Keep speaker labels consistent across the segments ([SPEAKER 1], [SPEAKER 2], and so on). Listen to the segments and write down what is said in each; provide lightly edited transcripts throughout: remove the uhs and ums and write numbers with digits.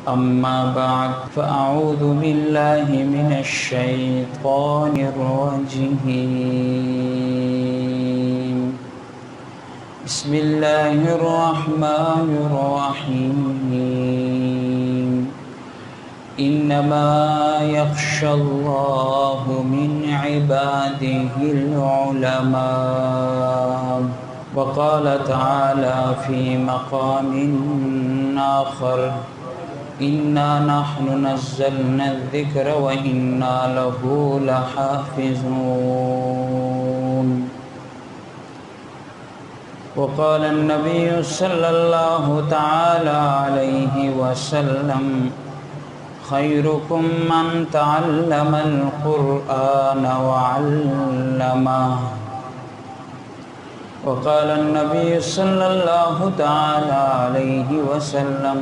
[SPEAKER 1] أما بعد فأعوذ بالله من الشيطان الرجيم بسم الله الرحمن الرحيم إنما يخشى الله من عباده العلماء. وقال تعالى في مقام آخر إنا نحن نزلنا الذكر وإنا له لحافظون. وقال النبي صلى الله تعالى عليه وسلم خيركم من تعلم القرآن وعلمه. وقال النبي صلى الله تعالى عليه وسلم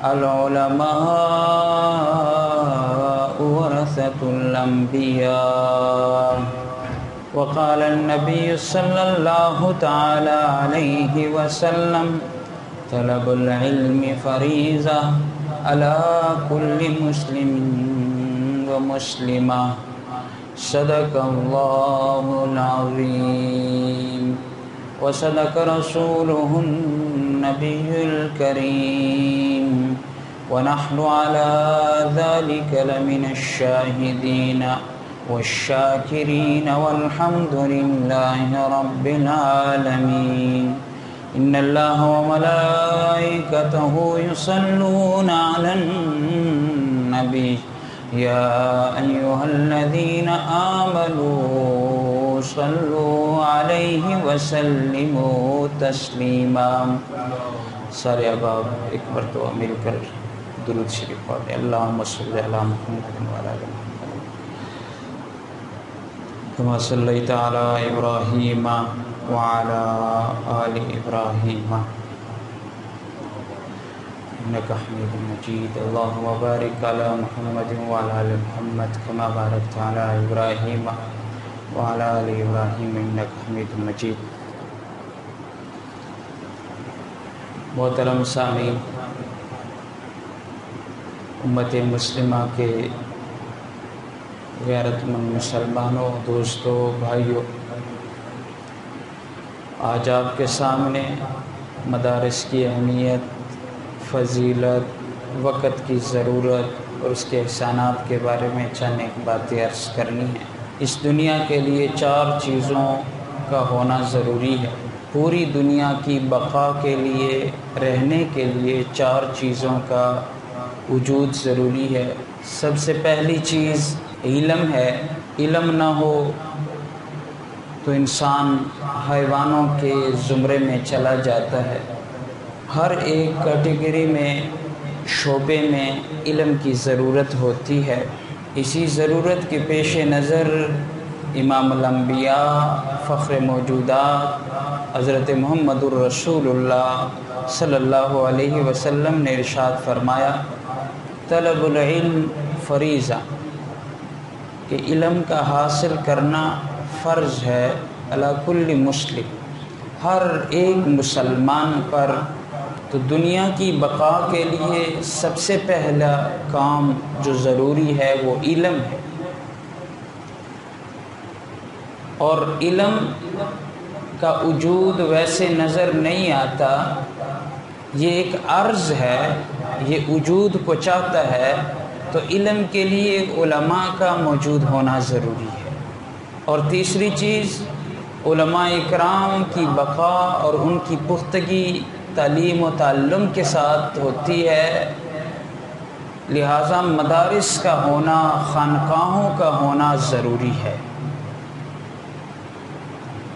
[SPEAKER 1] العلماء ورثة الأنبياء. وقال النبي صلى الله تعالى عليه وسلم طلب العلم فريضة على كل مسلم ومسلمة. صدق الله العظيم وصدق رسوله النبي الكريم ونحن على ذلك لمن الشاهدين والشاكرين والحمد لله رب العالمين. إن الله وملائكته يصلون على النبي يا أيها الذين آمنوا صلوا عليه وسلموا تسلیما. سارے احباب ایک مرتبہ مل کر درود شریف پڑھیں. اللہم صل علی محمد وعلی آل محمد کما صلیت علی ابراہیم وعلی آل ابراہیم انک حمید مجید. اللہم بارک علی محمد وعلی آل محمد کما بارکت علی ابراہیم وعلی آل ابراہیم انک حمید مجید. محترم سامعین، امت مسلمہ کے غیرت مند مسلمانوں، دوستوں، بھائیوں، آج آپ کے سامنے مدارس کی اہمیت، فضیلت، وقت کی ضرورت اور اس کے احسانات کے بارے میں چند ایک باتیں عرض کرنی ہیں. اس دنیا کے لیے 4 چیزوں کا ہونا ضروری ہے. پوری دنیا کی بقا کے لیے، رہنے کے لیے 4 چیزوں کا وجود ضروری ہے. سب سے پہلی چیز علم ہے. علم نہ ہو تو انسان حیوانوں کے زمرے میں چلا جاتا ہے. ہر ایک کیٹیگری میں، شعبے میں علم کی ضرورت ہوتی ہے. اسی ضرورت کے پیش نظر امام الانبیاء، فخر موجودات حضرت محمد الرسول اللہ صلی اللہ علیہ وسلم نے ارشاد فرمایا طلب العلم فریضہ، کہ علم کا حاصل کرنا فرض ہے علی کل مسلم، ہر ایک مسلمان پر. تو دنیا کی بقا کے لیے سب سے پہلا کام جو ضروری ہے وہ علم ہے. اور علم کا وجود ویسے نظر نہیں آتا، یہ ایک عرض ہے، یہ وجود کو چاہتا ہے. تو علم کے لیے علماء کا موجود ہونا ضروری ہے. اور تیسری چیز علماء اکرام کی بقا اور ان کی پختگی تعلیم و تعلم کے ساتھ ہوتی ہے. لہٰذا مدارس کا ہونا، خانقاہوں کا ہونا ضروری ہے.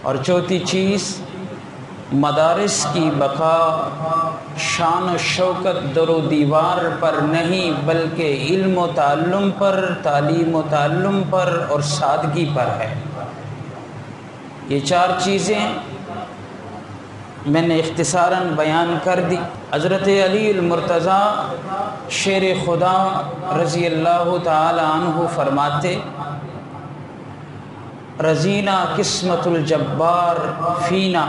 [SPEAKER 1] اور چوتھی چیز مدارس کی بقا شان و شوکت در و دیوار پر نہیں، بلکہ علم و تعلم پر، تعلیم و تعلم پر اور سادگی پر ہے. یہ 4 چیزیں میں نے اختصاراً بیان کر دی. حضرت علی المرتضیٰ شیر خدا رضی اللہ تعالی عنہ فرماتے رضینا قسمت الجبار فینا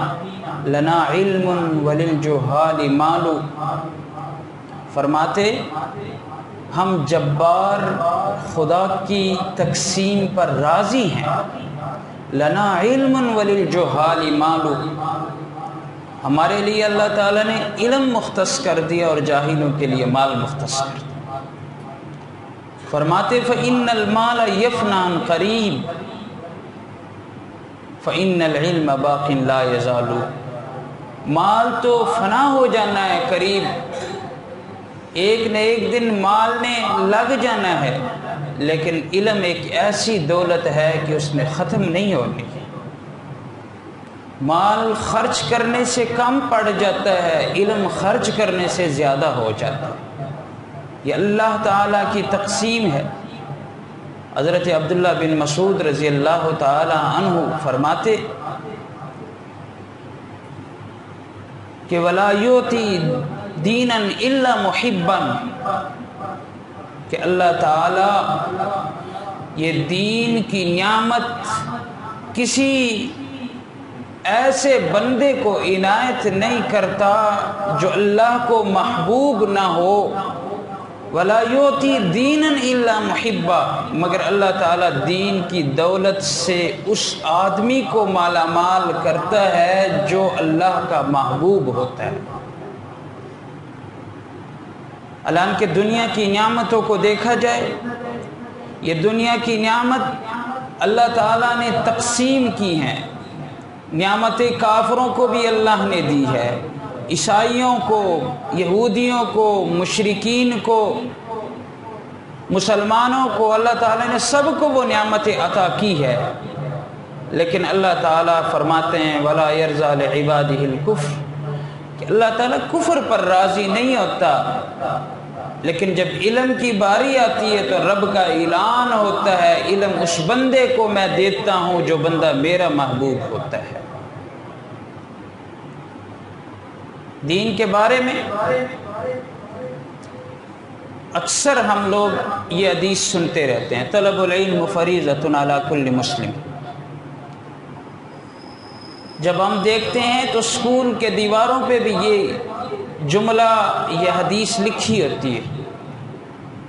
[SPEAKER 1] لنا علم وللجہال مال فرماتے ہم جبار خدا کی تقسیم پر راضی ہیں، لنا علم وللجہال مال، ہمارے لیے اللہ تعالیٰ نے علم مختص کر دیا اور جاہلوں کے لیے مال مختص کر دیا۔ فرماتے فإن المال یفنی عن قریب فإن العلم باق لا یزال، مال تو فنا ہو جانا ہے قریب، ایک نہ ایک دن مال نے لگ جانا ہے، لیکن علم ایک ایسی دولت ہے کہ اس میں ختم نہیں ہونی۔ مال خرچ کرنے سے کم پڑ جاتا ہے، علم خرچ کرنے سے زیادہ ہو جاتا ہے۔ یہ اللہ تعالیٰ کی تقسیم ہے۔ حضرت عبداللہ بن مسعود رضی اللہ تعالی عنہ فرماتے کہ وَلَا يُؤْتِي دِينًا إِلَّا مُحِبًّا، کہ اللہ تعالی یہ دین کی نعمت کسی ایسے بندے کو عنایت نہیں کرتا جو اللہ کو محبوب نہ ہو، وَلَا يُؤْتِي دِينًا إِلَّا مُحِبًّا، مگر اللہ تعالیٰ دین کی دولت سے اس آدمی کو مالا مال کرتا ہے جو اللہ کا محبوب ہوتا ہے۔ الان کہ دنیا کی نعمتوں کو دیکھا جائے، یہ دنیا کی نعمت اللہ تعالیٰ نے تقسیم کی ہیں، نعمتیں کافروں کو بھی اللہ نے دی ہے، عیسائیوں کو، یہودیوں کو، مشرکین کو، مسلمانوں کو، اللہ تعالیٰ نے سب کو وہ نعمتیں عطا کی ہے، لیکن اللہ تعالیٰ فرماتے ہیں وَلَا يَرْضَىٰ لِعِبَادِهِ الْكُفْرَ، کہ اللہ تعالیٰ کفر پر راضی نہیں ہوتا، لیکن جب علم کی باری آتی ہے تو رب کا اعلان ہوتا ہے علم اس بندے کو میں دیتا ہوں جو بندہ میرا محبوب ہوتا ہے۔ دین کے بارے میں اکثر ہم لوگ یہ حدیث سنتے رہتے ہیں، طلب العلم فریضۃ علی کل مسلم۔ جب ہم دیکھتے ہیں تو اسکول کے دیواروں پہ بھی یہ جملہ، یہ حدیث لکھی ہوتی ہے،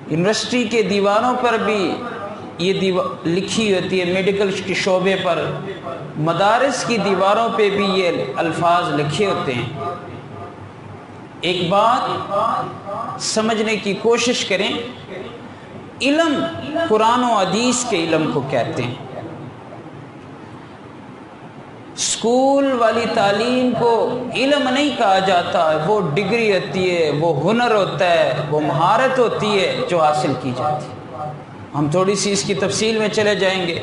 [SPEAKER 1] یونیورسٹی کے دیواروں پر بھی یہ لکھی ہوتی ہے، میڈیکل کے شعبے پر، مدارس کی دیواروں پہ بھی یہ الفاظ لکھے ہوتے ہیں۔ ایک بات سمجھنے کی کوشش کریں، علم قرآن و حدیث کے علم کو کہتے ہیں۔ اسکول والی تعلیم کو علم نہیں کہا جاتا، وہ ڈگری ہوتی ہے، وہ ہنر ہوتا ہے، وہ مہارت ہوتی ہے جو حاصل کی جاتی ہے۔ ہم تھوڑی سی اس کی تفصیل میں چلے جائیں گے۔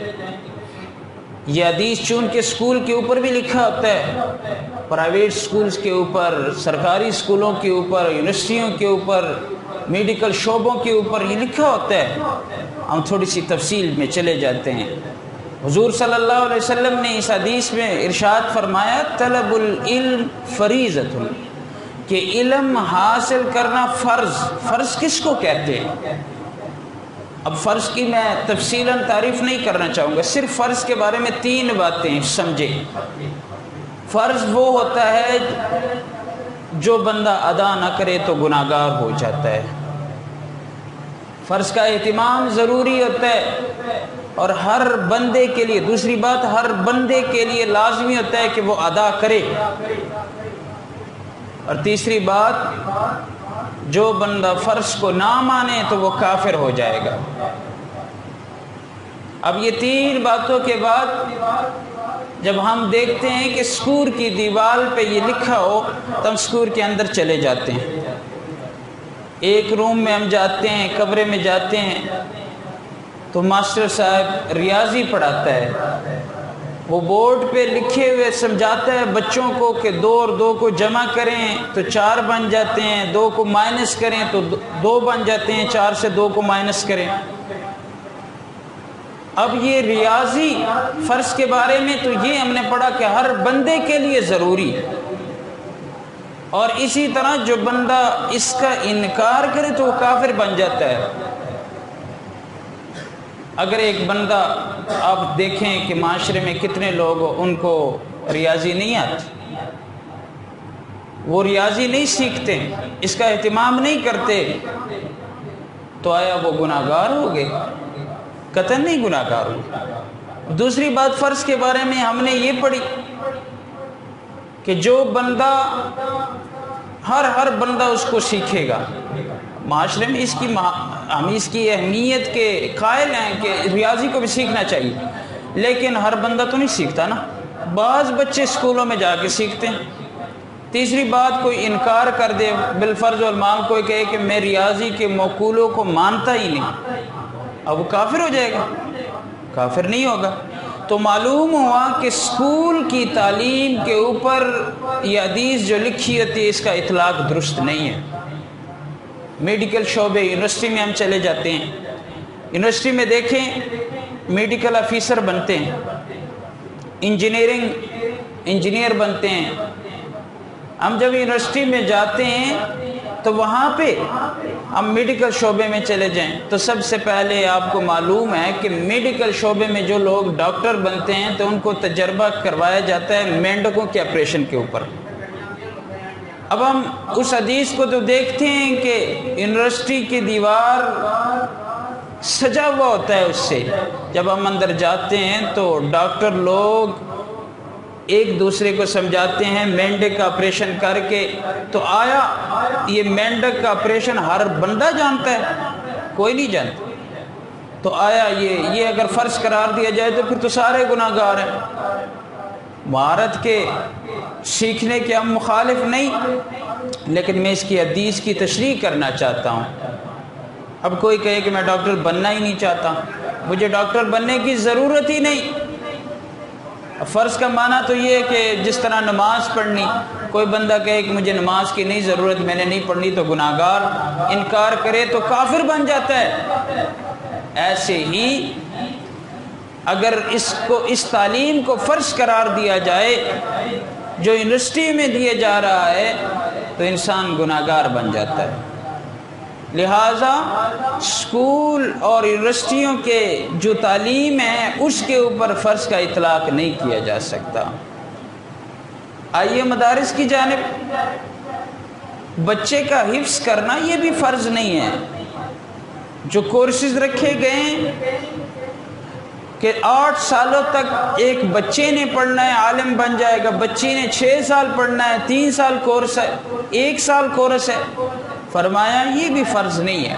[SPEAKER 1] یہ حدیث چونکہ اسکول کے اوپر بھی لکھا ہوتا ہے، پرائیویٹ اسکولز کے اوپر، سرکاری اسکولوں کے اوپر، یونیورسٹیوں کے اوپر، میڈیکل شعبوں کے اوپر یہ لکھا ہوتا ہے، ہم تھوڑی سی تفصیل میں چلے جاتے ہیں۔ حضور صلی اللہ علیہ وسلم نے اس حدیث میں ارشاد فرمایا طلب العلم فریضۃ، کہ علم حاصل کرنا فرض کس کو کہتے ہیں؟ اب فرض کی میں تفصیلاً تعریف نہیں کرنا چاہوں گا، صرف فرض کے بارے میں 3 باتیں سمجھے۔ فرض وہ ہوتا ہے جو بندہ ادا نہ کرے تو گناہگار ہو جاتا ہے، فرض کا اہتمام ضروری ہوتا ہے اور ہر بندے کے لیے، دوسری بات ہر بندے کے لیے لازمی ہوتا ہے کہ وہ ادا کرے، اور تیسری بات جو بندہ فرض کو نہ مانے تو وہ کافر ہو جائے گا۔ اب یہ 3 باتوں کے بعد جب ہم دیکھتے ہیں کہ اسکول کی دیوار پہ یہ لکھا ہو تو ہم اسکول کے اندر چلے جاتے ہیں، ایک روم میں ہم جاتے ہیں، کمرے میں جاتے ہیں تو ماسٹر صاحب ریاضی پڑھاتا ہے، وہ بورڈ پہ لکھے ہوئے سمجھاتا ہے بچوں کو کہ 2 اور 2 کو جمع کریں تو 4 بن جاتے ہیں، 2 کو مائنس کریں تو 2 بن جاتے ہیں، 4 سے 2 کو مائنس کریں۔ اب یہ ریاضی فرض کے بارے میں تو یہ ہم نے پڑھا کہ ہر بندے کے لیے ضروری ہے، اور اسی طرح جو بندہ اس کا انکار کرے تو وہ کافر بن جاتا ہے۔ اگر ایک بندہ، آپ دیکھیں کہ معاشرے میں کتنے لوگ ان کو ریاضی نہیں آتی، وہ ریاضی نہیں سیکھتے، اس کا اہتمام نہیں کرتے، تو آیا وہ گناہگار ہو گئے؟ قطعاً نہیں گناہگار ہوئے۔ دوسری بات، فرض کے بارے میں ہم نے یہ پڑھی کہ جو بندہ ہر بندہ اس کو سیکھے گا، معاشرے میں ہم اس کی اہمیت کے قائل ہیں کہ ریاضی کو بھی سیکھنا چاہیے، لیکن ہر بندہ تو نہیں سیکھتا نا، بعض بچے اسکولوں میں جا کے سیکھتے ہیں۔ تیسری بات، کوئی انکار کر دے بالفرض والمال، کوئی کہے کہ میں ریاضی کے مقولوں کو مانتا ہی نہیں، اب وہ کافر ہو جائے گا؟ کافر نہیں ہوگا۔ تو معلوم ہوا کہ اسکول کی تعلیم کے اوپر یہ حدیث جو لکھی ہوتی ہے اس کا اطلاق درست نہیں ہے۔ میڈیکل شعبے، یونیورسٹی میں ہم چلے جاتے ہیں، یونیورسٹی میں دیکھیں میڈیکل آفیسر بنتے ہیں، انجینئر بنتے ہیں۔ ہم جب یونیورسٹی میں جاتے ہیں تو وہاں پہ ہم میڈیکل شعبے میں چلے جائیں تو سب سے پہلے آپ کو معلوم ہے کہ میڈیکل شعبے میں جو لوگ ڈاکٹر بنتے ہیں تو ان کو تجربہ کروایا جاتا ہے مینڈکوں کے آپریشن کے اوپر۔ اب ہم اس حدیث کو تو دیکھتے ہیں کہ یونیورسٹی کی دیوار سجا ہوا ہوتا ہے اس سے، جب ہم اندر جاتے ہیں تو ڈاکٹر لوگ ایک دوسرے کو سمجھاتے ہیں مینڈک کا آپریشن کر کے، تو آیا یہ مینڈک کا آپریشن ہر بندہ جانتا ہے؟ کوئی نہیں جانتا۔ تو آیا یہ اگر فرض قرار دیا جائے تو پھر تو سارے گناہگار ہیں۔ مہارت کے سیکھنے کے ہم مخالف نہیں، لیکن میں اس کی حدیث کی تشریح کرنا چاہتا ہوں۔ اب کوئی کہے کہ میں ڈاکٹر بننا ہی نہیں چاہتا، مجھے ڈاکٹر بننے کی ضرورت ہی نہیں۔ فرض کا معنی تو یہ ہے کہ جس طرح نماز پڑھنی، کوئی بندہ کہے کہ مجھے نماز کی نہیں ضرورت، میں نے نہیں پڑھنی، تو گناہگار، انکار کرے تو کافر بن جاتا ہے۔ ایسے ہی اگر اس تعلیم کو فرض قرار دیا جائے جو یونیورسٹی میں دیا جا رہا ہے تو انسان گناہگار بن جاتا ہے۔ لہٰذا اسکول اور یونیورسٹیوں کے جو تعلیم ہے اس کے اوپر فرض کا اطلاق نہیں کیا جا سکتا۔ آئیے مدارس کی جانب، بچے کا حفظ کرنا یہ بھی فرض نہیں ہے۔ جو کورسز رکھے گئے کہ 8 سالوں تک ایک بچے نے پڑھنا ہے، عالم بن جائے گا، بچی نے 6 سال پڑھنا ہے، 3 سال کورس ہے، 1 سال کورس ہے، فرمایا یہ بھی فرض نہیں ہے۔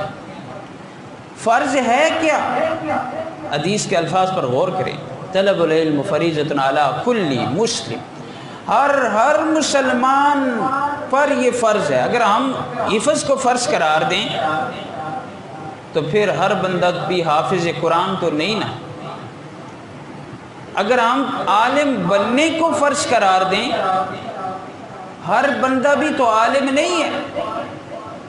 [SPEAKER 1] فرض ہے کیا؟ حدیث کے الفاظ پر غور کریں، طلب العلم فریضۃ علی کل مسلم، ہر مسلمان پر یہ فرض ہے۔ اگر ہم حفظ کو فرض قرار دیں تو پھر ہر بندہ بھی حافظ قرآن تو نہیں نا۔ اگر ہم عالم بننے کو فرض قرار دیں، ہر بندہ بھی تو عالم نہیں ہے۔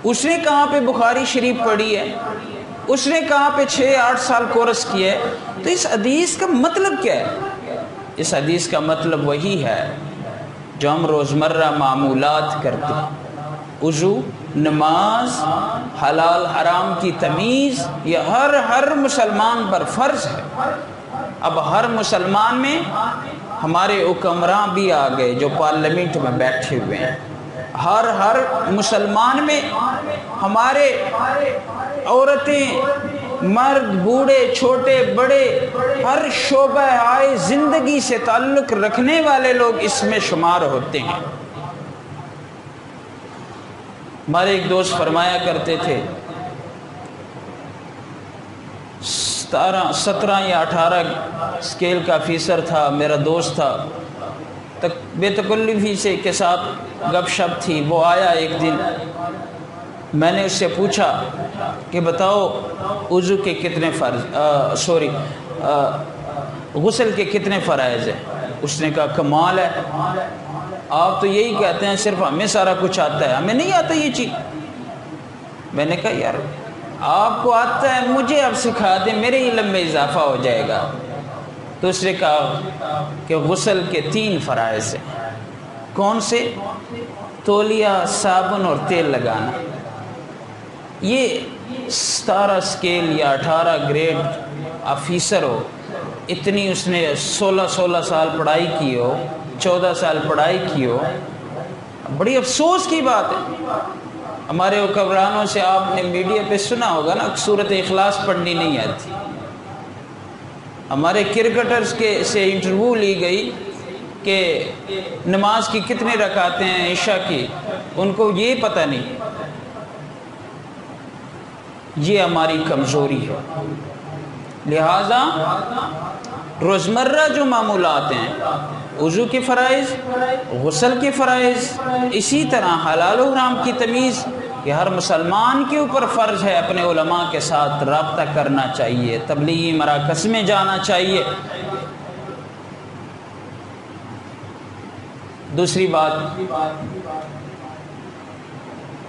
[SPEAKER 1] اس نے کہاں پہ بخاری شریف پڑھی ہے، اس نے کہاں پہ 6-8 سال کورس کیا ہے، تو اس حدیث کا مطلب کیا ہے؟ اس حدیث کا مطلب وہی ہے جو ہم روزمرہ معمولات کرتے ہیں، وضو، نماز، حلال حرام کی تمیز، یہ ہر مسلمان پر فرض ہے۔ اب ہر مسلمان میں ہمارے حکمراں بھی آ گئے جو پارلیمنٹ میں بیٹھے ہوئے ہیں، ہر مسلمان میں ہمارے عورتیں، مرد، بوڑھے، چھوٹے، بڑے، ہر شعبہ آئے زندگی سے تعلق رکھنے والے لوگ اس میں شمار ہوتے ہیں۔ ہمارے ایک دوست فرمایا کرتے تھے 17 یا 18 اسکیل کا آفیسر تھا، میرا دوست تھا، بے تکلفی سے کے ساتھ گپ شپ تھی۔ وہ آیا ایک دن، میں نے اس سے پوچھا کہ بتاؤ وضو کے کتنے غسل کے کتنے فرائض ہیں؟ اس نے کہا کمال ہے، آپ تو یہی کہتے ہیں صرف ہمیں سارا کچھ آتا ہے، ہمیں نہیں آتا یہ چیز۔ میں نے کہا یار آپ کو آتا ہے، مجھے آپ سکھا دیں، میرے علم میں اضافہ ہو جائے گا۔ تو اس نے کہا کہ غسل کے 3 فرائض ہیں۔ کون سے؟ تولیہ، صابن اور تیل لگانا۔ یہ 17 اسکیل یا 18 گریڈ آفیسر ہو، اتنی اس نے 16 سال پڑھائی کی ہو، 14 سال پڑھائی کی ہو، بڑی افسوس کی بات ہے. ہمارے حکمرانوں سے آپ نے میڈیا پہ سنا ہوگا نا، سورۃ اخلاص پڑھنی نہیں آتی. ہمارے کرکٹرز کے سے انٹرویو لی گئی کہ نماز کی کتنے رکعتیں ہیں عشاء کی، ان کو یہ پتہ نہیں. یہ ہماری کمزوری ہے. لہذا روزمرہ جو معمولات ہیں، وضو کے فرائض، غسل کے فرائض، اسی طرح حلال و حرام کی تمیز، یہ ہر مسلمان کے اوپر فرض ہے. اپنے علماء کے ساتھ رابطہ کرنا چاہیے، تبلیغی مراکز میں جانا چاہیے. دوسری بات،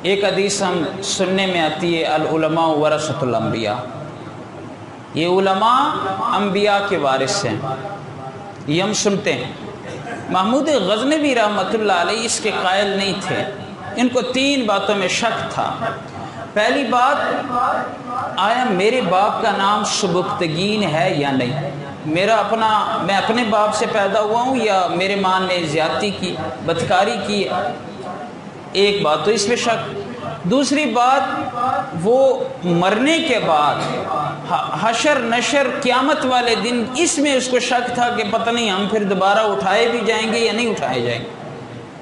[SPEAKER 1] ایک حدیث ہم سننے میں آتی ہے، العلماء ورثۃ الانبیاء. یہ علماء انبیاء کے وارث ہیں، یہ ہم سنتے ہیں. محمود غزنوی رحمۃ اللہ علیہ اس کے قائل نہیں تھے. ان کو 3 باتوں میں شک تھا. پہلی بات، آیا میرے باپ کا نام سبکتگین ہے یا نہیں؟ میں اپنے باپ سے پیدا ہوا ہوں یا میرے ماں نے زیادتی کی، بدکاری کی؟ ایک بات تو اس میں شک. دوسری بات، وہ مرنے کے بعد حشر نشر قیامت والے دن، اس میں اس کو شک تھا کہ پتہ نہیں ہم پھر دوبارہ اٹھائے بھی جائیں گے یا نہیں اٹھائے جائیں گے.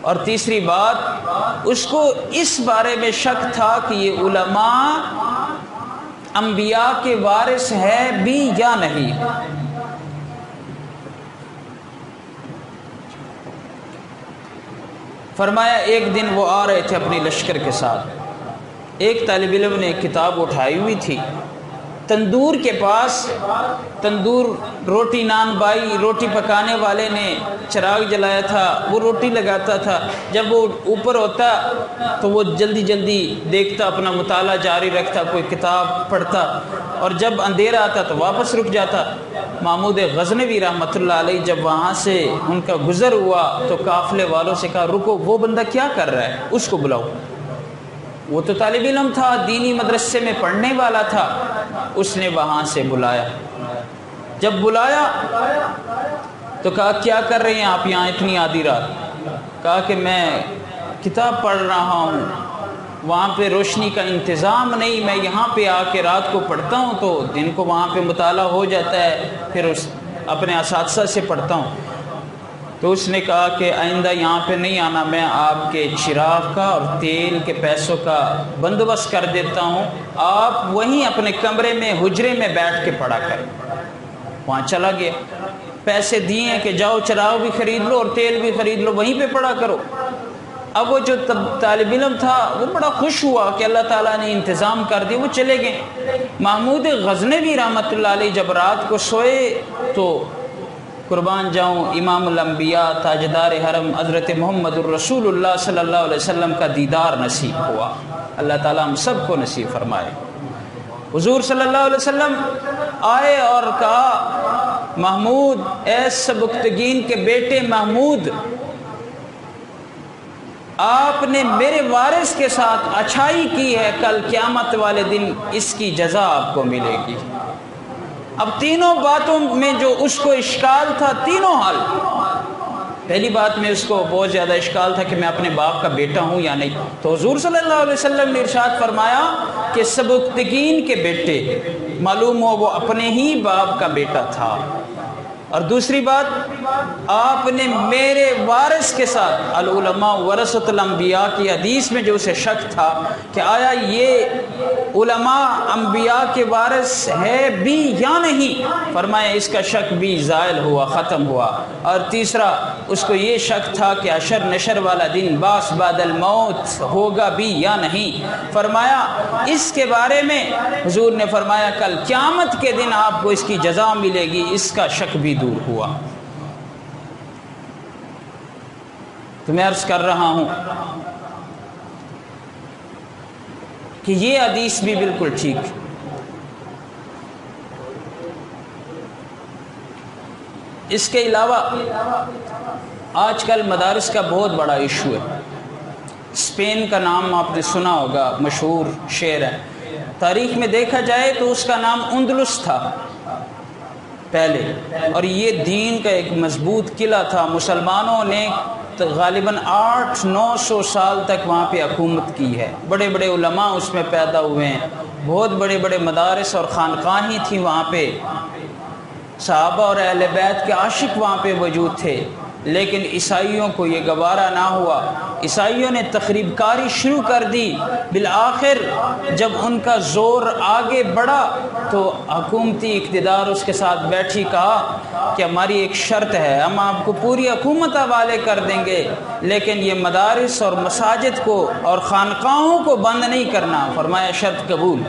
[SPEAKER 1] اور تیسری بات، اس کو اس بارے میں شک تھا کہ یہ علماء انبیاء کے وارث ہے بھی یا نہیں. فرمایا ایک دن وہ آ رہے تھے اپنی لشکر کے ساتھ. ایک طالب علم نے کتاب اٹھائی ہوئی تھی، تندور کے پاس، تندور روٹی نان بائی، روٹی پکانے والے نے چراغ جلایا تھا، وہ روٹی لگاتا تھا. جب وہ اوپر ہوتا تو وہ جلدی جلدی دیکھتا، اپنا مطالعہ جاری رکھتا، کوئی کتاب پڑھتا، اور جب اندھیرا آتا تو واپس رک جاتا. محمود غزنوی رحمۃ اللہ علیہ جب وہاں سے ان کا گزر ہوا تو قافلے والوں سے کہا، رکو، وہ بندہ کیا کر رہا ہے، اس کو بلاؤ. وہ تو طالب علم تھا، دینی مدرسے میں پڑھنے والا تھا. اس نے وہاں سے بلایا. جب بلایا تو کہا، کیا کر رہے ہیں آپ یہاں اتنی آدھی رات؟ کہا کہ میں کتاب پڑھ رہا ہوں، وہاں پہ روشنی کا انتظام نہیں، میں یہاں پہ آ کے رات کو پڑھتا ہوں تو دن کو وہاں پہ مطالعہ ہو جاتا ہے، پھر اپنے اساتذہ سے پڑھتا ہوں. تو اس نے کہا کہ آئندہ یہاں پہ نہیں آنا، میں آپ کے چراغ کا اور تیل کے پیسوں کا بندوبست کر دیتا ہوں، آپ وہیں اپنے کمرے میں حجرے میں بیٹھ کے پڑھا کریں. وہاں چلا گیا، پیسے دیے ہیں کہ جاؤ چراغ بھی خرید لو اور تیل بھی خرید لو، وہیں پہ پڑھا کرو. اب وہ جو طالب علم تھا وہ بڑا خوش ہوا کہ اللہ تعالیٰ نے انتظام کر دیا، وہ چلے گئے. محمود غزنوی رحمۃ اللہ علیہ جب رات کو سوئے تو قربان جاؤں امام الانبیاء تاجدار حرم حضرت محمد الرسول اللہ صلی اللہ علیہ وسلم کا دیدار نصیب ہوا. اللہ تعالیٰ ہم سب کو نصیب فرمائے. حضور صلی اللہ علیہ وسلم آئے اور کہا، محمود، اے سبکتگین کے بیٹے محمود، آپ نے میرے وارث کے ساتھ اچھائی کی ہے، کل قیامت والے دن اس کی جزا آپ کو ملے گی. اب تینوں باتوں میں جو اس کو اشکال تھا، تینوں حل. پہلی بات میں اس کو بہت زیادہ اشکال تھا کہ میں اپنے باپ کا بیٹا ہوں یا نہیں. تو حضور صلی اللہ علیہ وسلم نے ارشاد فرمایا کہ سبکتگین کے بیٹے، معلوم ہو وہ اپنے ہی باپ کا بیٹا تھا. اور دوسری بات، آپ نے میرے وارث کے ساتھ، العلماء ورثۃ الانبیاء کی حدیث میں جو اسے شک تھا کہ آیا یہ علماء انبیاء کے وارث ہے بھی یا نہیں، فرمایا اس کا شک بھی زائل ہوا، ختم ہوا. اور تیسرا، اس کو یہ شک تھا کہ حشر نشر والا دن باس بعد الموت ہوگا بھی یا نہیں، فرمایا اس کے بارے میں حضور نے فرمایا کل قیامت کے دن آپ کو اس کی جزا ملے گی. اس کا شک بھی دور ہوا. تو میں عرض کر رہا ہوں کہ یہ حدیث بھی بالکل ٹھیک. اس کے علاوہ آج کل مدارس کا بہت بڑا ایشو ہے. اسپین کا نام آپ نے سنا ہوگا، مشہور شہر ہے. تاریخ میں دیکھا جائے تو اس کا نام اندلس تھا پہلے، اور یہ دین کا ایک مضبوط قلعہ تھا. مسلمانوں نے غالباً 800-900 سال تک وہاں پہ حکومت کی ہے. بڑے بڑے علماء اس میں پیدا ہوئے ہیں، بہت بڑے بڑے مدارس اور خانقاہیں تھیں وہاں پہ، صحابہ اور اہل بیت کے عاشق وہاں پہ موجود تھے. لیکن عیسائیوں کو یہ گوارا نہ ہوا، عیسائیوں نے تخریب کاری شروع کر دی. بالآخر جب ان کا زور آگے بڑھا تو حکومتی اقتدار اس کے ساتھ بیٹھی، کہا کہ ہماری ایک شرط ہے، ہم آپ کو پوری حکومت حوالے کر دیں گے لیکن یہ مدارس اور مساجد کو اور خانقاہوں کو بند نہیں کرنا. فرمایا شرط قبول،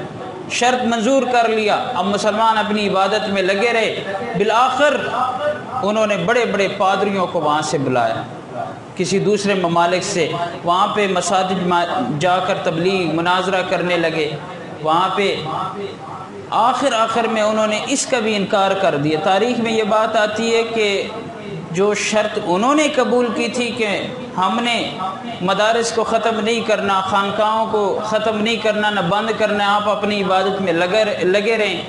[SPEAKER 1] شرط منظور کر لیا. اب مسلمان اپنی عبادت میں لگے رہے. بالآخر انہوں نے بڑے بڑے پادریوں کو وہاں سے بلایا کسی دوسرے ممالک سے، وہاں پہ مساجد جا کر تبلیغ مناظرہ کرنے لگے. وہاں پہ آخر میں انہوں نے اس کا بھی انکار کر دیا. تاریخ میں یہ بات آتی ہے کہ جو شرط انہوں نے قبول کی تھی کہ ہم نے مدارس کو ختم نہیں کرنا، خانقاہوں کو ختم نہیں کرنا، نہ بند کرنا، آپ اپنی عبادت میں لگے رہیں،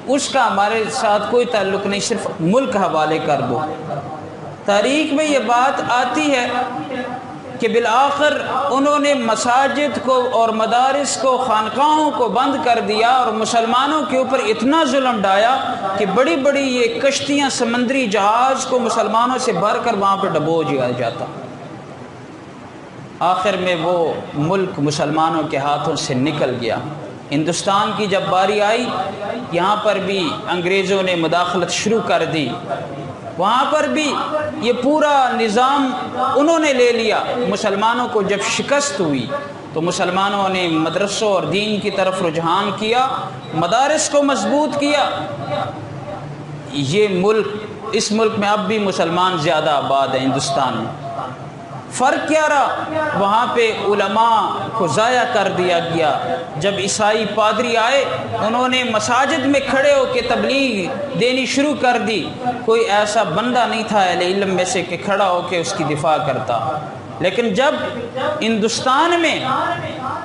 [SPEAKER 1] اس کا ہمارے ساتھ کوئی تعلق نہیں، صرف ملک حوالے کر دو. تاریخ میں یہ بات آتی ہے کہ بالآخر انہوں نے مساجد کو اور مدارس کو، خانقاہوں کو بند کر دیا اور مسلمانوں کے اوپر اتنا ظلم ڈھایا کہ بڑی بڑی یہ کشتیاں، سمندری جہاز کو مسلمانوں سے بھر کر وہاں پہ ڈبو دیا جاتا. آخر میں وہ ملک مسلمانوں کے ہاتھوں سے نکل گیا. ہندوستان کی جب باری آئی، یہاں پر بھی انگریزوں نے مداخلت شروع کر دی. وہاں پر بھی یہ پورا نظام انہوں نے لے لیا. مسلمانوں کو جب شکست ہوئی تو مسلمانوں نے مدرسوں اور دین کی طرف رجحان کیا، مدارس کو مضبوط کیا. یہ ملک، اس ملک میں اب بھی مسلمان زیادہ آباد ہیں ہندوستان میں. فرق کیا رہا؟ وہاں پہ علماء کو ضائع کر دیا گیا. جب عیسائی پادری آئے، انہوں نے مساجد میں کھڑے ہو کے تبلیغ دینی شروع کر دی. کوئی ایسا بندہ نہیں تھا اہل علم میں سے کہ کھڑا ہو کے اس کی دفاع کرتا. لیکن جب ہندوستان میں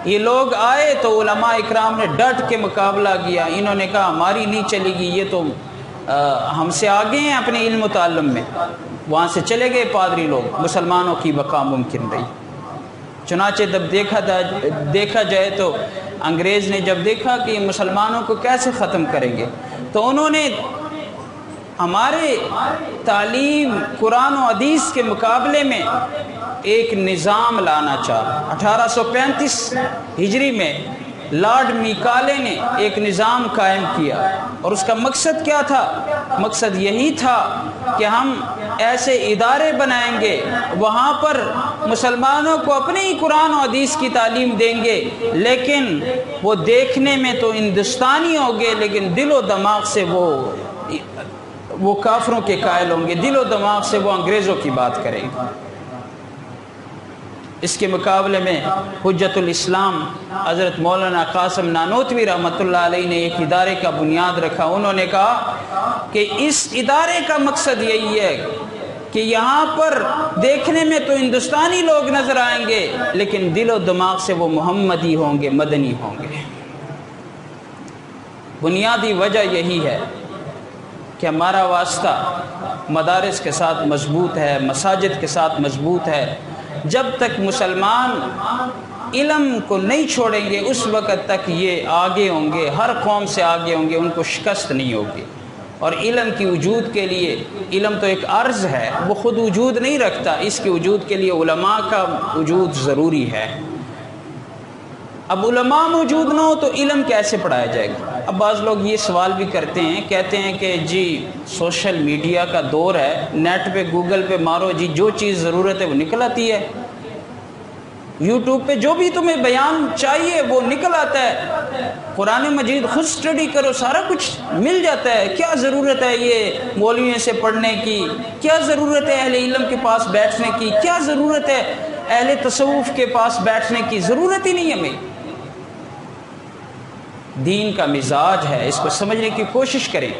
[SPEAKER 1] یہ لوگ آئے تو علماء اکرام نے ڈٹ کے مقابلہ کیا. انہوں نے کہا ہماری نہیں چلے گی، یہ تو ہم سے آگے ہیں اپنے علم و تعلم میں. وہاں سے چلے گئے پادری لوگ. مسلمانوں کی بقا ممکن رہی. چنانچہ جب دیکھا جائے تو انگریز نے جب دیکھا کہ یہ مسلمانوں کو کیسے ختم کریں گے تو انہوں نے ہمارے تعلیم قرآن و حدیث کے مقابلے میں ایک نظام لانا چاہا. 1835 ہجری میں لارڈ میکالے نے ایک نظام قائم کیا اور اس کا مقصد کیا تھا؟ مقصد یہی تھا کہ ہم ایسے ادارے بنائیں گے، وہاں پر مسلمانوں کو اپنے ہی قرآن و حدیث کی تعلیم دیں گے، لیکن وہ دیکھنے میں تو ہندوستانی ہوں گے لیکن دل و دماغ سے وہ کافروں کے قائل ہوں گے، دل و دماغ سے وہ انگریزوں کی بات کریں گے. اس کے مقابلے میں حجت الاسلام حضرت مولانا قاسم نانوتوی رحمۃ اللہ علیہ نے ایک ادارے کا بنیاد رکھا. انہوں نے کہا کہ اس ادارے کا مقصد یہی ہے کہ یہاں پر دیکھنے میں تو ہندوستانی لوگ نظر آئیں گے لیکن دل و دماغ سے وہ محمدی ہوں گے، مدنی ہوں گے. بنیادی وجہ یہی ہے کہ ہمارا واسطہ مدارس کے ساتھ مضبوط ہے، مساجد کے ساتھ مضبوط ہے. جب تک مسلمان علم کو نہیں چھوڑیں گے اس وقت تک یہ آگے ہوں گے، ہر قوم سے آگے ہوں گے، ان کو شکست نہیں ہوگی. اور علم کی وجود کے لیے، علم تو ایک عرض ہے، وہ خود وجود نہیں رکھتا، اس کے وجود کے لیے علماء کا وجود ضروری ہے. اب علماء موجود نہ ہو تو علم کیسے پڑھایا جائے گا؟ اب بعض لوگ یہ سوال بھی کرتے ہیں، کہتے ہیں کہ جی سوشل میڈیا کا دور ہے، نیٹ پہ گوگل پہ مارو جی، جو چیز ضرورت ہے وہ نکل آتی ہے، یوٹیوب پہ جو بھی تمہیں بیان چاہیے وہ نکل آتا ہے، قرآن مجید خود اسٹڈی کرو، سارا کچھ مل جاتا ہے. کیا ضرورت ہے یہ مولویوں سے پڑھنے کی؟ کیا ضرورت ہے اہل علم کے پاس بیٹھنے کی؟ کیا ضرورت ہے اہل تصوف کے پاس بیٹھنے کی؟ ضرورت ہی نہیں ہمیں. دین کا مزاج ہے، اس کو سمجھنے کی کوشش کریں.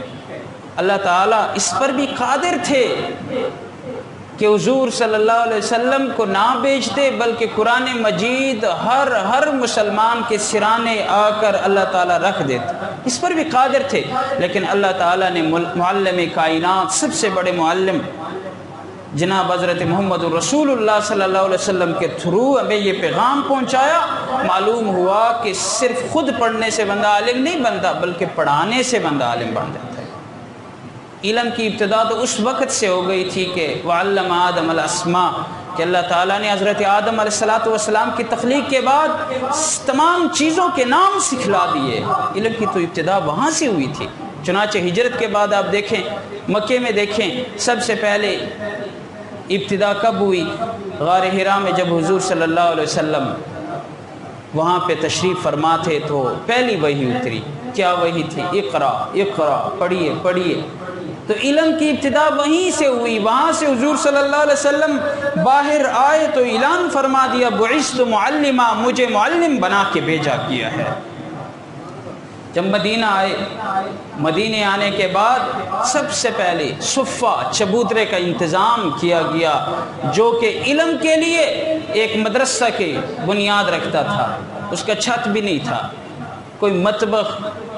[SPEAKER 1] اللہ تعالیٰ اس پر بھی قادر تھے کہ حضور صلی اللہ علیہ وسلم کو نہ بیچتے بلکہ قرآن مجید ہر مسلمان کے سرانے آ کر اللہ تعالیٰ رکھ دیتے. اس پر بھی قادر تھے، لیکن اللہ تعالیٰ نے معلم کائنات، سب سے بڑے معلم جناب حضرت محمد رسول اللہ صلی اللہ علیہ وسلم کے تھرو ہمیں یہ پیغام پہنچایا، معلوم ہوا کہ صرف خود پڑھنے سے بندہ عالم نہیں بنتا بلکہ پڑھانے سے بندہ عالم بن جاتا ہے۔ علم کی ابتدا تو اس وقت سے ہو گئی تھی کہ وعلم آدم الاسماء، کہ اللہ تعالیٰ نے حضرت آدم علیہ السلام کی تخلیق کے بعد تمام چیزوں کے نام سکھلا دیے۔ علم کی تو ابتدا وہاں سے ہوئی تھی۔ چنانچہ ہجرت کے بعد آپ دیکھیں، مکے میں دیکھیں، سب سے پہلے ابتدا کب ہوئی؟ غار حرا میں جب حضور صلی اللہ علیہ وسلم وہاں پہ تشریف فرما تھے تو پہلی وحی اتری۔ کیا وحی تھی؟ اقرا اقرا، پڑھیے پڑھیے۔ تو علم کی ابتدا وہیں سے ہوئی، وہاں سے حضور صلی اللہ علیہ وسلم باہر آئے تو اعلان فرما دیا بعثت معلما، مجھے معلم بنا کے بھیجا گیا ہے۔ جب مدینہ آئے، مدینے آنے کے بعد سب سے پہلے صفہ چبوترے کا انتظام کیا گیا، جو کہ علم کے لیے ایک مدرسہ کی بنیاد رکھتا تھا۔ اس کا چھت بھی نہیں تھا، کوئی مطبخ،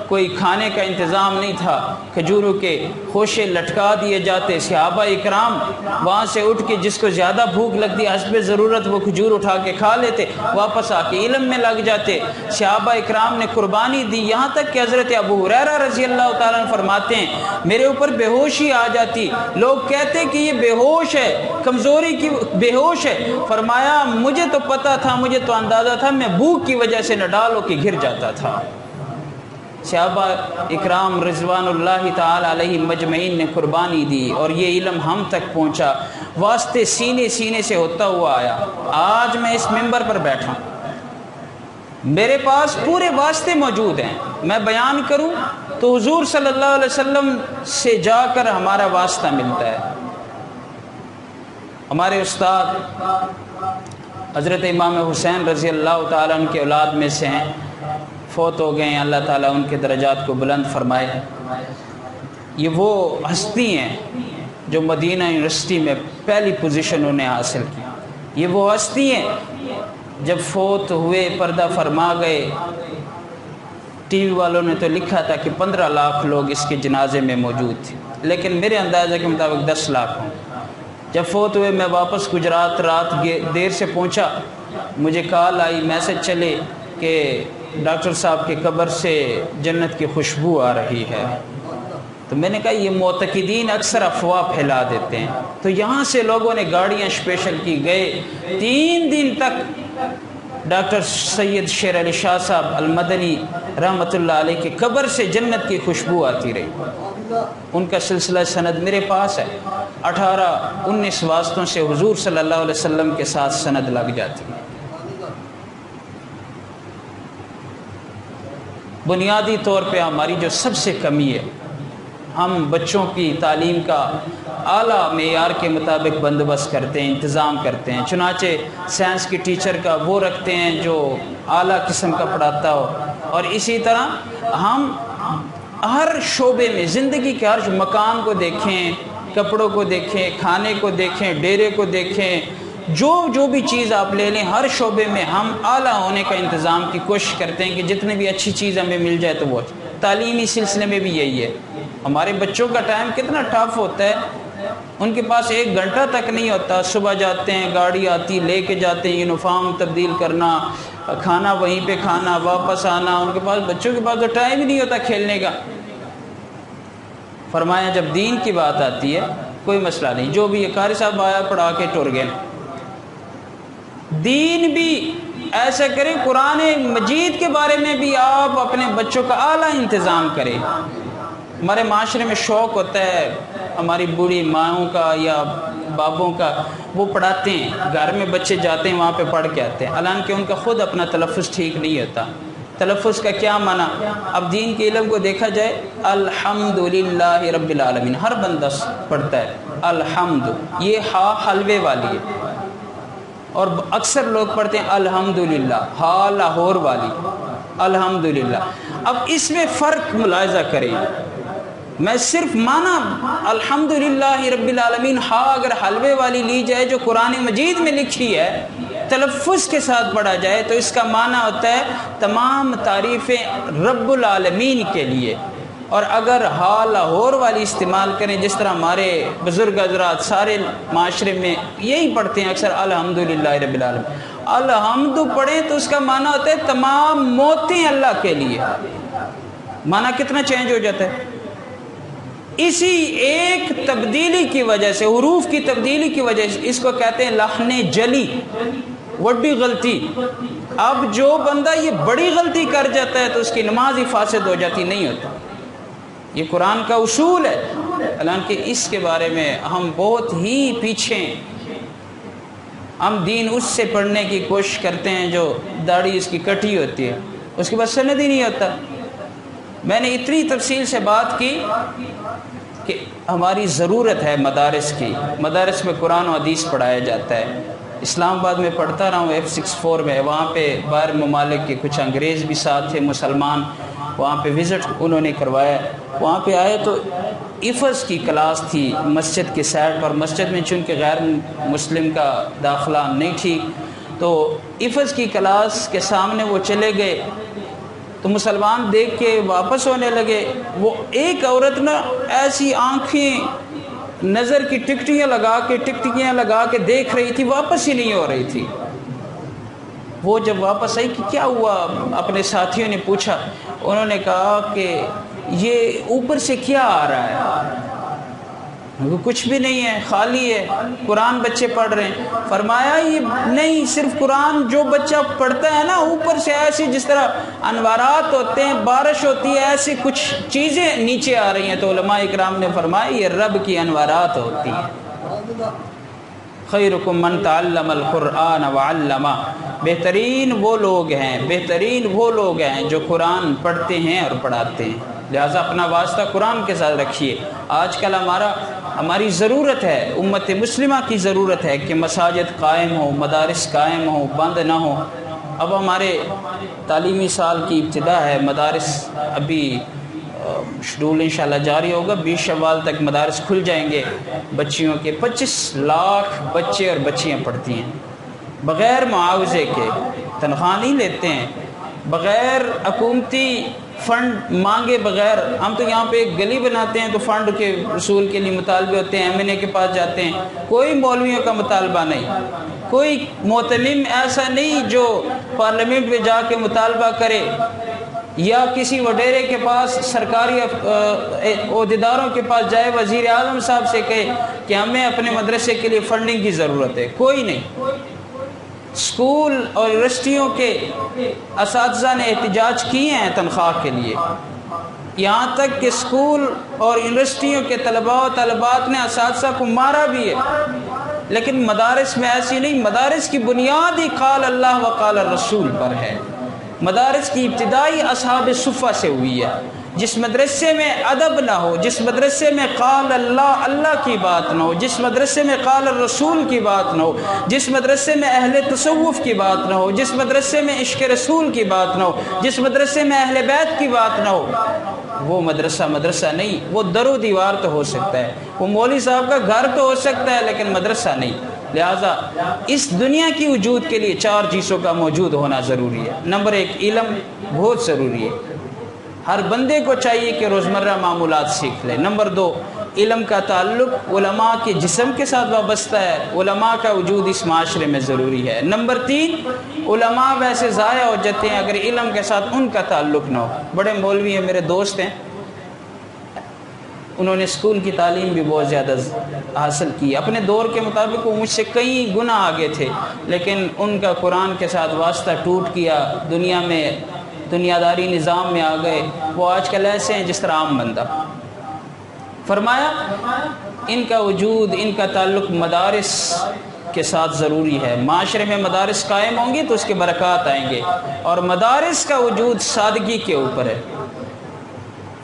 [SPEAKER 1] کوئی کھانے کا انتظام نہیں تھا، کھجوروں کے خوشے لٹکا دیے جاتے۔ صحابہ اکرام وہاں سے اٹھ کے جس کو زیادہ بھوک لگتی حسب ضرورت وہ کھجور اٹھا کے کھا لیتے، واپس آ کے علم میں لگ جاتے۔ صحابہ اکرام نے قربانی دی، یہاں تک کہ حضرت ابو ہریرہ رضی اللہ تعالیٰ عنہ فرماتے ہیں میرے اوپر بے ہوشی آ جاتی، لوگ کہتے کہ یہ بے ہوش ہے، کمزوری کی بے ہوش ہے۔ فرمایا مجھے تو پتہ تھا، مجھے تو اندازہ تھا، میں بھوک کی وجہ سے نہ ڈالو کہ گر جاتا تھا۔ صحابہ اکرام رضوان اللہ تعالی علیہ مجمعین نے قربانی دی اور یہ علم ہم تک پہنچا، واسطے سینے سینے سے ہوتا ہوا آیا۔ آج میں اس منبر پر بیٹھا ہوں، میرے پاس پورے واسطے موجود ہیں، میں بیان کروں تو حضور صلی اللہ علیہ وسلم سے جا کر ہمارا واسطہ ملتا ہے۔ ہمارے استاد حضرت امام حسین رضی اللہ تعالیٰ عنہ کے اولاد میں سے ہیں، فوت ہو گئے ہیں، اللہ تعالیٰ ان کے درجات کو بلند فرمائے۔ یہ وہ ہستی ہیں جو مدینہ یونیورسٹی میں پہلی پوزیشن انہیں حاصل کی۔ یہ وہ ہستی ہیں جب فوت ہوئے پردہ فرما گئے، ٹی وی والوں نے تو لکھا تھا کہ 15 لاکھ لوگ اس کے جنازے میں موجود تھے، لیکن میرے اندازے کے مطابق 10 لاکھ ہوں۔ جب فوت ہوئے میں واپس گجرات رات دیر سے پہنچا، مجھے کال آئی، میسج چلے کہ ڈاکٹر صاحب کی قبر سے جنت کی خوشبو آ رہی ہے۔ تو میں نے کہا یہ معتقدین اکثر افواہ پھیلا دیتے ہیں۔ تو یہاں سے لوگوں نے گاڑیاں اسپیشل کی گئے، 3 دن تک ڈاکٹر سید شیر علی شاہ صاحب المدنی رحمۃ اللہ علیہ کی قبر سے جنت کی خوشبو آتی رہی۔ ان کا سلسلہ سند میرے پاس ہے، 18-19 واسطوں سے حضور صلی اللہ علیہ وسلم کے ساتھ سند لگ جاتی ہے۔ بنیادی طور پہ ہماری جو سب سے کمی ہے، ہم بچوں کی تعلیم کا اعلیٰ معیار کے مطابق بندوبست کرتے ہیں، انتظام کرتے ہیں۔ چنانچہ سائنس کی ٹیچر کا وہ رکھتے ہیں جو اعلیٰ قسم کا پڑھاتا ہو، اور اسی طرح ہم ہر شعبے میں زندگی کے ہر مکان کو دیکھیں، کپڑوں کو دیکھیں، کھانے کو دیکھیں، ڈیرے کو دیکھیں، جو بھی چیز آپ لے لیں، ہر شعبے میں ہم اعلیٰ ہونے کا انتظام کی کوشش کرتے ہیں کہ جتنے بھی اچھی چیز ہمیں مل جائے تو وہ۔ تعلیمی سلسلے میں بھی یہی ہے۔ ہمارے بچوں کا ٹائم کتنا ٹف ہوتا ہے، ان کے پاس 1 گھنٹہ تک نہیں ہوتا، صبح جاتے ہیں، گاڑی آتی لے کے جاتے ہیں، یونیفارم تبدیل کرنا، کھانا وہیں پہ کھانا، واپس آنا، ان کے پاس بچوں کے پاس تو ٹائم ہی نہیں ہوتا کھیلنے کا۔ فرمایا جب دین کی بات آتی ہے کوئی مسئلہ نہیں، جو بھی قاری صاحب آیا پڑھا کے ٹر گئے۔ دین بھی ایسا کریں، قرآن مجید کے بارے میں بھی آپ اپنے بچوں کا اعلیٰ انتظام کریں۔ ہمارے معاشرے میں شوق ہوتا ہے، ہماری بوڑھی ماؤں کا یا بابوں کا، وہ پڑھاتے ہیں، گھر میں بچے جاتے ہیں وہاں پہ پڑھ کے آتے ہیں، حالانکہ ان کا خود اپنا تلفظ ٹھیک نہیں ہوتا۔ تلفظ کا کیا معنی؟ اب دین کے علم کو دیکھا جائے، الحمدللہ رب العالمین ہر بندہ پڑھتا ہے الحمد، یہ ہا حلوے والی ہے، اور اکثر لوگ پڑھتے ہیں الحمدللہ ہا لاہور والی، الحمدللہ۔ اب اس میں فرق ملاحظہ کریں، میں صرف معنی الحمدللہ رب العالمین ہا اگر حلوے والی لی جائے جو قرآن مجید میں لکھی ہے، تلفظ کے ساتھ پڑھا جائے تو اس کا معنی ہوتا ہے تمام تعریفیں رب العالمین کے لیے، اور اگر ہا لاہور والی استعمال کریں جس طرح ہمارے بزرگ حضرات سارے معاشرے میں یہی پڑھتے ہیں اکثر الحمدللہ رب العالمین، الحمد پڑھیں تو اس کا معنی ہوتا ہے تمام موتیں اللہ کے لیے، معنی کتنا چینج ہو جاتا ہے۔ اسی ایک تبدیلی کی وجہ سے، حروف کی تبدیلی کی وجہ سے، اس کو کہتے ہیں لحن جلی، وڈی غلطی۔ اب جو بندہ یہ بڑی غلطی کر جاتا ہے تو اس کی نماز ہی فاسد ہو جاتی، نہیں ہوتا۔ یہ قرآن کا اصول ہے، حالانکہ اس کے بارے میں ہم بہت ہی پیچھے ہیں۔ ہم دین اس سے پڑھنے کی کوشش کرتے ہیں جو داڑھی اس کی کٹی ہوتی ہے، اس کے بعد سند ہی نہیں ہوتا۔ میں نے اتنی تفصیل سے بات کی کہ ہماری ضرورت ہے مدارس کی، مدارس میں قرآن و حدیث پڑھایا جاتا ہے۔ اسلام آباد میں پڑھتا رہا ہوں F64 میں، وہاں پہ باہر ممالک کے کچھ انگریز بھی ساتھ تھے، مسلمان، وہاں پہ وزٹ انہوں نے کروایا۔ وہاں پہ آئے تو حفظ کی کلاس تھی مسجد کے سائڈ پر، مسجد میں چونکہ غیر مسلم کا داخلہ نہیں تھی تو حفظ کی کلاس کے سامنے وہ چلے گئے تو مسلمان دیکھ کے واپس ہونے لگے۔ وہ ایک عورت نا ایسی آنکھیں نظر کی ٹکٹیاں لگا کے دیکھ رہی تھی، واپس ہی نہیں ہو رہی تھی۔ وہ جب واپس آئی کہ کیا ہوا، اپنے ساتھیوں نے پوچھا، انہوں نے کہا کہ یہ اوپر سے کیا آ رہا ہے؟ کچھ بھی نہیں ہے، خالی ہے، قرآن بچے پڑھ رہے ہیں۔ فرمایا یہ نہیں، صرف قرآن جو بچہ پڑھتا ہے نا اوپر سے ایسی جس طرح انوارات ہوتے ہیں، بارش ہوتی ہے، ایسی کچھ چیزیں نیچے آ رہی ہیں۔ تو علماء اکرام نے فرمایا یہ رب کی انوارات ہوتی ہیں۔ خیرکم من تعلم القرآن وعلمہ، بہترین وہ لوگ ہیں جو قرآن پڑھتے ہیں اور پڑھاتے ہیں۔ لہٰذا اپنا واسطہ قرآن کے ساتھ رکھیے۔ آج کل ہماری ضرورت ہے، امت مسلمہ کی ضرورت ہے کہ مساجد قائم ہو، مدارس قائم ہو، بند نہ ہو۔ اب ہمارے تعلیمی سال کی ابتدا ہے، مدارس ابھی شیڈول انشاءاللہ جاری ہوگا، 20 شوال تک مدارس کھل جائیں گے۔ بچیوں کے 25 لاکھ بچے اور بچیاں پڑھتی ہیں، بغیر معاوضے کے، تنخواہ نہیں لیتے ہیں، بغیر حکومتی فنڈ مانگے بغیر۔ ہم تو یہاں پہ ایک گلی بناتے ہیں تو فنڈ کے اصول کے لیے مطالبے ہوتے ہیں، MNA کے پاس جاتے ہیں، کوئی مولویوں کا مطالبہ نہیں، کوئی معتمم ایسا نہیں جو پارلیمنٹ میں جا کے مطالبہ کرے یا کسی وڈیرے کے پاس، سرکاری عہدیداروں کے پاس جائے، وزیر اعظم صاحب سے کہے کہ ہمیں اپنے مدرسے کے لیے فنڈنگ کی ضرورت ہے، کوئی نہیں۔ اسکول اور یونیورسٹیوں کے اساتذہ نے احتجاج کیے ہیں تنخواہ کے لیے، یہاں تک کہ اسکول اور یونیورسٹیوں کے طلباء و طالبات نے اساتذہ کو مارا بھی ہے، لیکن مدارس میں ایسی نہیں۔ مدارس کی بنیاد ہی قال اللہ و قال الرسول پر ہے۔ مدارس کی ابتدائی اصحاب صفہ سے ہوئی ہے۔ جس مدرسے میں ادب نہ ہو، جس مدرسے میں قال اللہ کی بات نہ ہو، جس مدرسے میں قال الرسول کی بات نہ ہو، جس مدرسے میں اہل تصوف کی بات نہ ہو، جس مدرسے میں عشق رسول کی بات نہ ہو، جس مدرسے میں اہل بیت کی بات نہ ہو، وہ مدرسہ نہیں۔ وہ در و دیوار تو ہو سکتا ہے، وہ مولوی صاحب کا گھر تو ہو سکتا ہے، لیکن مدرسہ نہیں۔ لہٰذا اس دنیا کی وجود کے لیے 4 چیزوں کا موجود ہونا ضروری ہے۔ نمبر 1 علم بہت ضروری ہے، ہر بندے کو چاہیے کہ روزمرہ معمولات سیکھ لے۔ نمبر 2 علم کا تعلق علماء کے جسم کے ساتھ وابستہ ہے، علماء کا وجود اس معاشرے میں ضروری ہے۔ نمبر 3 علماء ویسے ضائع ہو جاتے ہیں اگر علم کے ساتھ ان کا تعلق نہ ہو۔ بڑے مولوی ہیں، میرے دوست ہیں، انہوں نے اسکول کی تعلیم بھی بہت زیادہ حاصل کی، اپنے دور کے مطابق وہ مجھ سے کئی گنا آگے تھے، لیکن ان کا قرآن کے ساتھ واسطہ ٹوٹ گیا، دنیا میں دنیا داری نظام میں آ گئے، وہ آج کل ایسے ہیں جس طرح عام بندہ۔ فرمایا ان کا وجود، ان کا تعلق مدارس کے ساتھ ضروری ہے۔ معاشرے میں مدارس قائم ہوں گی تو اس کے برکات آئیں گے، اور مدارس کا وجود سادگی کے اوپر ہے۔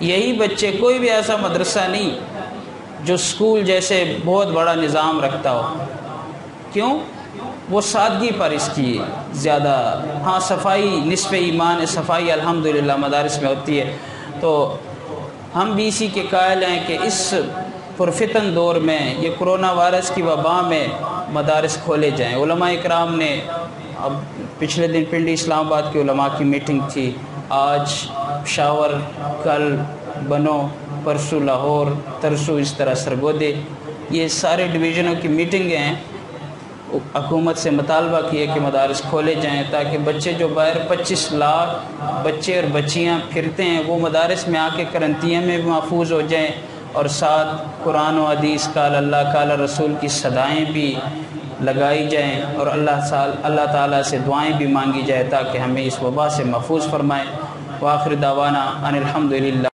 [SPEAKER 1] یہی بچے، کوئی بھی ایسا مدرسہ نہیں جو اسکول جیسے بہت بڑا نظام رکھتا ہو، کیوں؟ وہ سادگی پر اس کی زیادہ، ہاں صفائی نصف ایمان ہے، صفائی الحمدللہ مدارس میں ہوتی ہے۔ تو ہم بھی اسی کے قائل ہیں کہ اس پرفتن دور میں، یہ کرونا وائرس کی وبا میں مدارس کھولے جائیں۔ علماء اکرام نے، اب پچھلے دن پنڈی اسلام آباد کی علماء کی میٹنگ تھی، آج پشاور، کل بنو، پرسوں لاہور، ترسوں اس طرح سرگودے، یہ سارے ڈویژنوں کی میٹنگیں ہیں۔ حکومت سے مطالبہ کیا کہ مدارس کھولے جائیں تاکہ بچے جو باہر 25 لاکھ بچے اور بچیاں پھرتے ہیں وہ مدارس میں آ کے قرنطینہ میں بھی محفوظ ہو جائیں، اور ساتھ قرآن و حدیث قال اللہ قال رسول کی صدائیں بھی لگائی جائیں، اور اللہ تعالیٰ سے دعائیں بھی مانگی جائے تاکہ ہمیں اس وبا سے محفوظ فرمائے۔ وآخر دعوانا ان الحمدللہ۔